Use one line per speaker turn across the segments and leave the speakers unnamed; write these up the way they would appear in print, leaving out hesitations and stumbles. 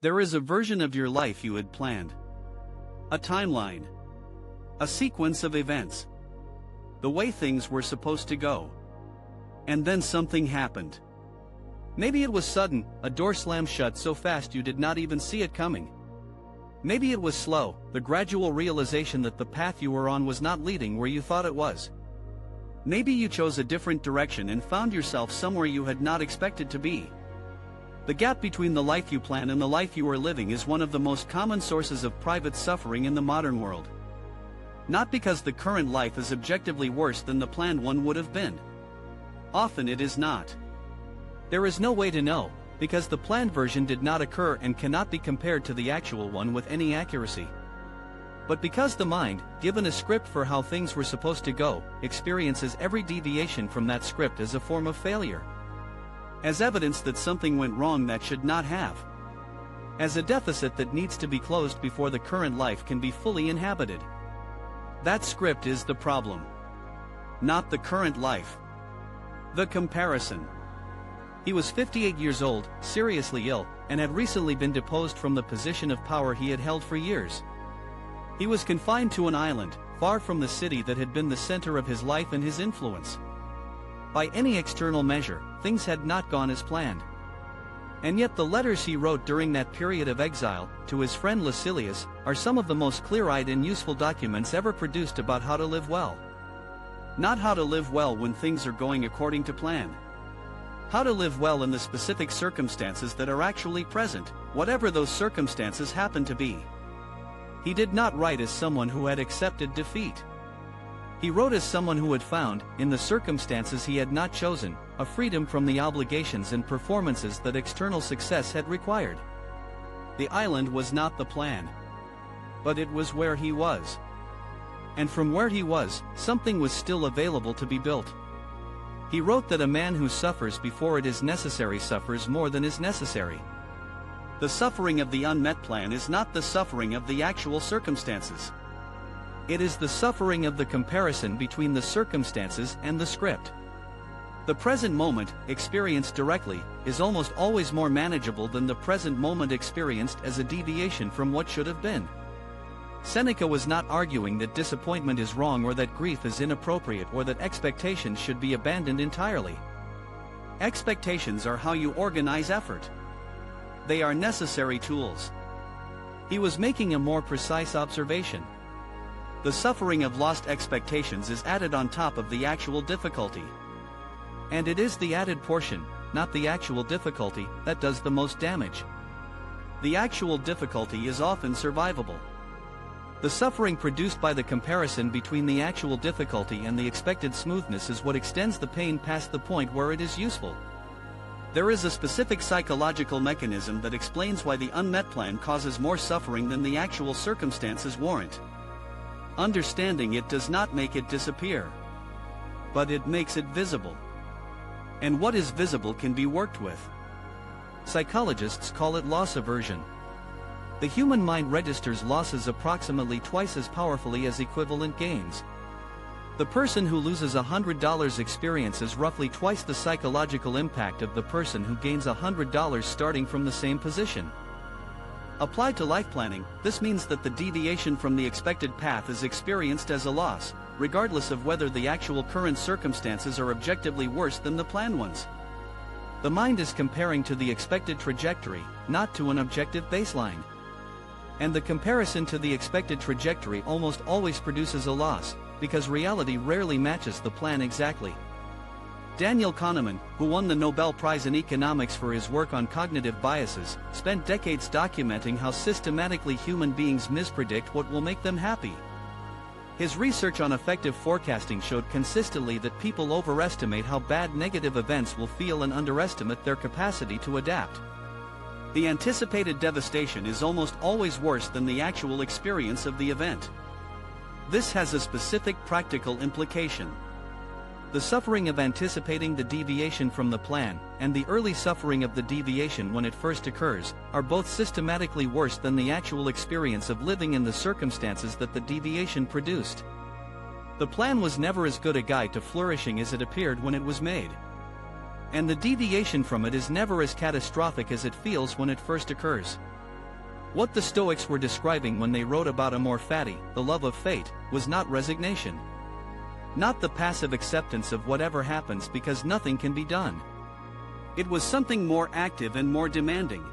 There is a version of your life you had planned. A timeline. A sequence of events. The way things were supposed to go. And then something happened. Maybe it was sudden, a door slammed shut so fast you did not even see it coming. Maybe it was slow, the gradual realization that the path you were on was not leading where you thought it was. Maybe you chose a different direction and found yourself somewhere you had not expected to be. The gap between the life you plan and the life you are living is one of the most common sources of private suffering in the modern world. Not because the current life is objectively worse than the planned one would have been. Often it is not. There is no way to know, because the planned version did not occur and cannot be compared to the actual one with any accuracy. But because the mind, given a script for how things were supposed to go, experiences every deviation from that script as a form of failure. As evidence that something went wrong that should not have. As a deficit that needs to be closed before the current life can be fully inhabited. That script is the problem. Not the current life. The comparison. He was 58 years old, seriously ill, and had recently been deposed from the position of power he had held for years. He was confined to an island, far from the city that had been the center of his life and his influence. By any external measure, things had not gone as planned. And yet the letters he wrote during that period of exile, to his friend Lucilius, are some of the most clear-eyed and useful documents ever produced about how to live well. Not how to live well when things are going according to plan. How to live well in the specific circumstances that are actually present, whatever those circumstances happen to be. He did not write as someone who had accepted defeat. He wrote as someone who had found, in the circumstances he had not chosen, a freedom from the obligations and performances that external success had required. The island was not the plan. But it was where he was. And from where he was, something was still available to be built. He wrote that a man who suffers before it is necessary suffers more than is necessary. The suffering of the unmet plan is not the suffering of the actual circumstances. It is the suffering of the comparison between the circumstances and the script. The present moment, experienced directly, is almost always more manageable than the present moment experienced as a deviation from what should have been. Seneca was not arguing that disappointment is wrong or that grief is inappropriate or that expectations should be abandoned entirely. Expectations are how you organize effort. They are necessary tools. He was making a more precise observation. The suffering of lost expectations is added on top of the actual difficulty. And it is the added portion, not the actual difficulty, that does the most damage. The actual difficulty is often survivable. The suffering produced by the comparison between the actual difficulty and the expected smoothness is what extends the pain past the point where it is useful. There is a specific psychological mechanism that explains why the unmet plan causes more suffering than the actual circumstances warrant. Understanding it does not make it disappear. But it makes it visible. And what is visible can be worked with. Psychologists call it loss aversion. The human mind registers losses approximately twice as powerfully as equivalent gains. The person who loses $100 experiences roughly twice the psychological impact of the person who gains $100 starting from the same position. Applied to life planning, this means that the deviation from the expected path is experienced as a loss, regardless of whether the actual current circumstances are objectively worse than the planned ones. The mind is comparing to the expected trajectory, not to an objective baseline. And the comparison to the expected trajectory almost always produces a loss, because reality rarely matches the plan exactly. Daniel Kahneman, who won the Nobel Prize in Economics for his work on cognitive biases, spent decades documenting how systematically human beings mispredict what will make them happy. His research on effective forecasting showed consistently that people overestimate how bad negative events will feel and underestimate their capacity to adapt. The anticipated devastation is almost always worse than the actual experience of the event. This has a specific practical implication. The suffering of anticipating the deviation from the plan, and the early suffering of the deviation when it first occurs, are both systematically worse than the actual experience of living in the circumstances that the deviation produced. The plan was never as good a guide to flourishing as it appeared when it was made. And the deviation from it is never as catastrophic as it feels when it first occurs.
What the Stoics were describing when they wrote about amor fati, the love of fate, was not resignation. Not the passive acceptance of whatever happens because nothing can be done.
It was something more active and more demanding.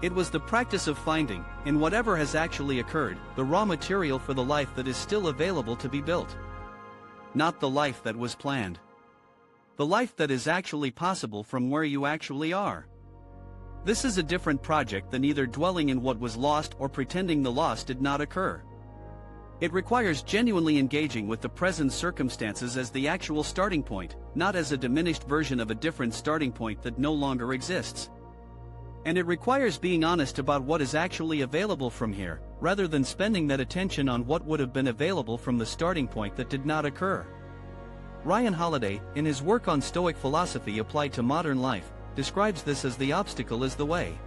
It was the practice of finding, in whatever has actually occurred, the raw material for the life that is still available to be built. Not the life that was planned. The life that is actually possible from where you actually are. This is a different project than either dwelling in what was lost or pretending the loss did not occur. It requires genuinely engaging with the present circumstances as the actual starting point, not as a diminished version of a different starting point that no longer exists. And it requires being honest about what is actually available from here, rather than spending that attention on what would have been available from the starting point that did not occur. Ryan Holiday, in his work on Stoic philosophy applied to modern life, describes this as the obstacle is the way.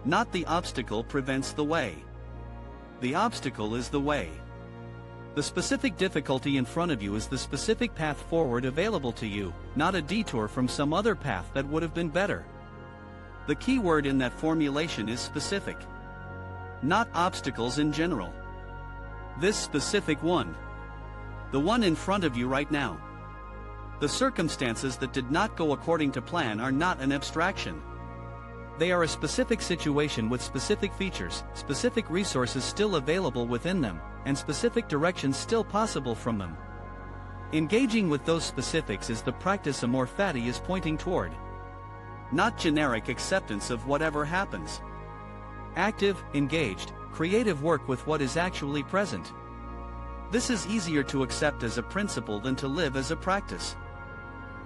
Not the obstacle prevents the way. The obstacle is the way. The specific difficulty in front of you is the specific path forward available to you, not a detour from some other path that would have been better. The key word in that formulation is specific. Not obstacles in general. This specific one. The one in front of you right now. The circumstances that did not go according to plan are not an abstraction. They are a specific situation with specific features, specific resources still available within them, and specific directions still possible from them. Engaging with those specifics is the practice amor fati is pointing toward. Not generic acceptance of whatever happens. Active, engaged, creative work with what is actually present. This is easier to accept as a principle than to live as a practice.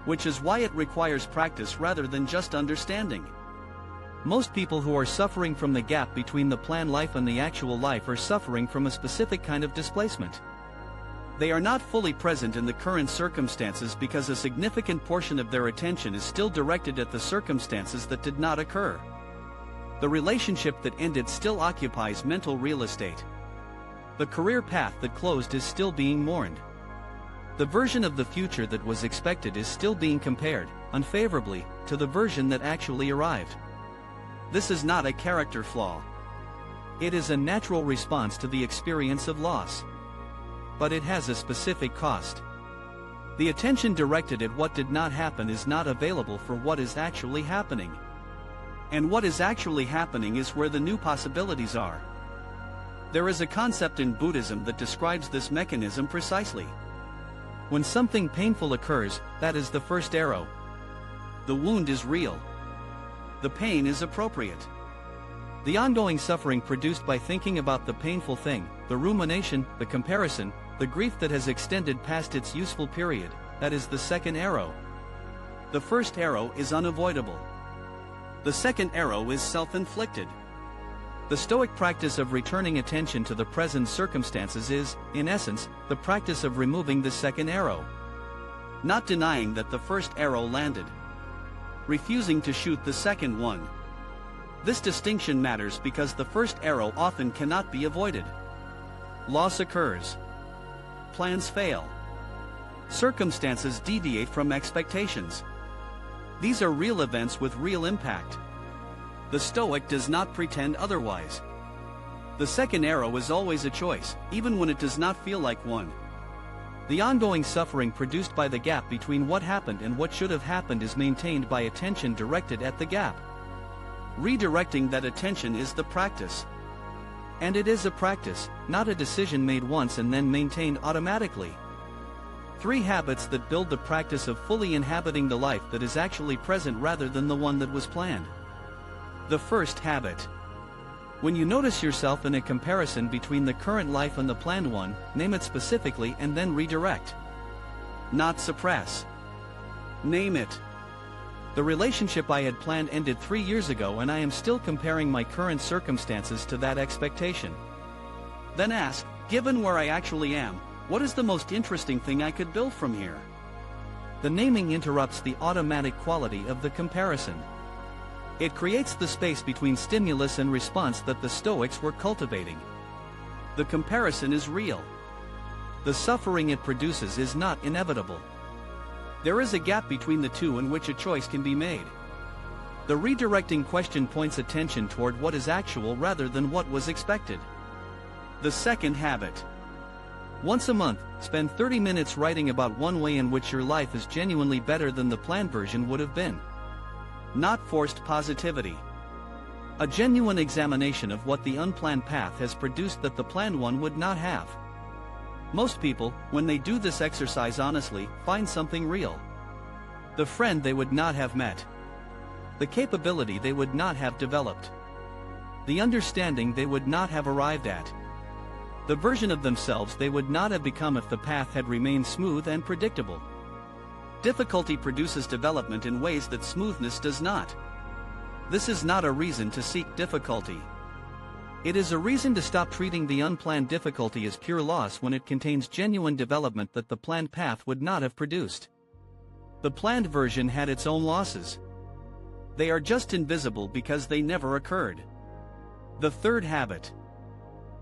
Which is why it requires practice rather than just understanding. Most people who are suffering from the gap between the planned life and the actual life are suffering from a specific kind of displacement. They are not fully present in the current circumstances because a significant portion of their attention is still directed at the circumstances that did not occur. The relationship that ended still occupies mental real estate. The career path that closed is still being mourned. The version of the future that was expected is still being compared, unfavorably, to the version that actually arrived. This is not a character flaw. It is a natural response to the experience of loss. But it has a specific cost. The attention directed at what did not happen is not available for what is actually happening. And what is actually happening is where the new possibilities are. There is a concept in Buddhism that describes this mechanism precisely. When something painful occurs, that is the first arrow. The wound is real. The pain is appropriate. The ongoing suffering produced by thinking about the painful thing, the rumination, the comparison, the grief that has extended past its useful period, that is the second arrow. The first arrow is unavoidable. The second arrow is self-inflicted. The Stoic practice of returning attention to the present circumstances is, in essence, the practice of removing the second arrow. Not denying that the first arrow landed. Refusing to shoot the second one. This distinction matters because the first arrow often cannot be avoided. Loss occurs. Plans fail. Circumstances deviate from expectations. These are real events with real impact. The Stoic does not pretend otherwise. The second arrow is always a choice, even when it does not feel like one. The ongoing suffering produced by the gap between what happened and what should have happened is maintained by attention directed at the gap. Redirecting that attention is the practice. And it is a practice, not a decision made once and then maintained automatically. 3 habits that build the practice of fully inhabiting the life that is actually present rather than the one that was planned. The first habit. When you notice yourself in a comparison between the current life and the planned one, name it specifically and then redirect. Not suppress. Name it. The relationship I had planned ended 3 years ago and I am still comparing my current circumstances to that expectation. Then ask, given where I actually am, what is the most interesting thing I could build from here? The naming interrupts the automatic quality of the comparison. It creates the space between stimulus and response that the Stoics were cultivating. The comparison is real. The suffering it produces is not inevitable. There is a gap between the two in which a choice can be made.
The redirecting question points attention toward what is actual rather than what was expected.
The second habit.
Once a month, spend 30 minutes writing about one way in which your life is genuinely better than the planned version would have been.
Not forced positivity.
A genuine examination of what the unplanned path has produced that the planned one would not have. Most people, when they do this exercise honestly, find something real. The friend they would not have met. The capability they would not have developed. The understanding they would not have arrived at. The version of themselves they would not have become if the path had remained smooth and predictable.
Difficulty produces development in ways that smoothness does not. This is not a reason to seek difficulty.
It is a reason to stop treating the unplanned difficulty as pure loss when it contains genuine development that the planned path would not have produced. The planned version had its own losses.
They are just invisible because they never occurred. The third habit.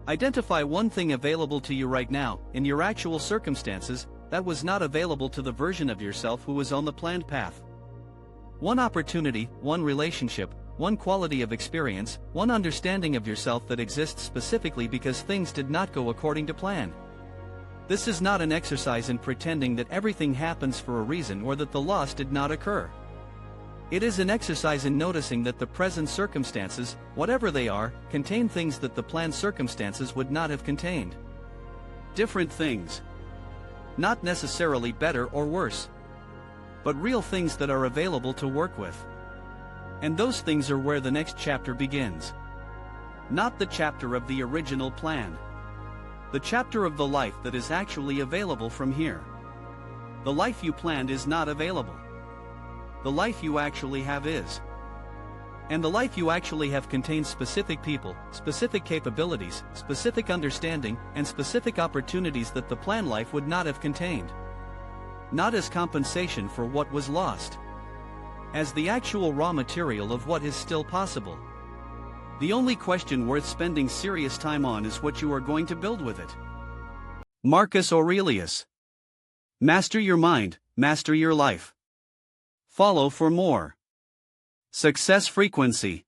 Identify one thing available to you right now, in your actual circumstances, that was not available to the version of yourself who was on the planned path. One opportunity, one relationship, one quality of experience, one understanding of yourself that exists specifically because things did not go according to plan. This is not an exercise in pretending that everything happens for a reason or that the loss did not occur. It is an exercise in noticing that the present circumstances, whatever they are, contain things that the planned circumstances would not have contained.
Different things. Not necessarily better or worse.
But real things that are available to work with.
And those things are where the next chapter begins. Not the chapter of the original plan. The chapter of the life that is actually available from here. The life you planned is not available. The life you actually have is.
And the life you actually have contains specific people, specific capabilities, specific understanding, and specific opportunities that the planned life would not have contained. Not as compensation for what was lost. As the actual raw material of what is still possible.
The only question worth spending serious time on is what you are going to build with it. Marcus Aurelius. Master your mind, master your life. Follow for more. Success frequency.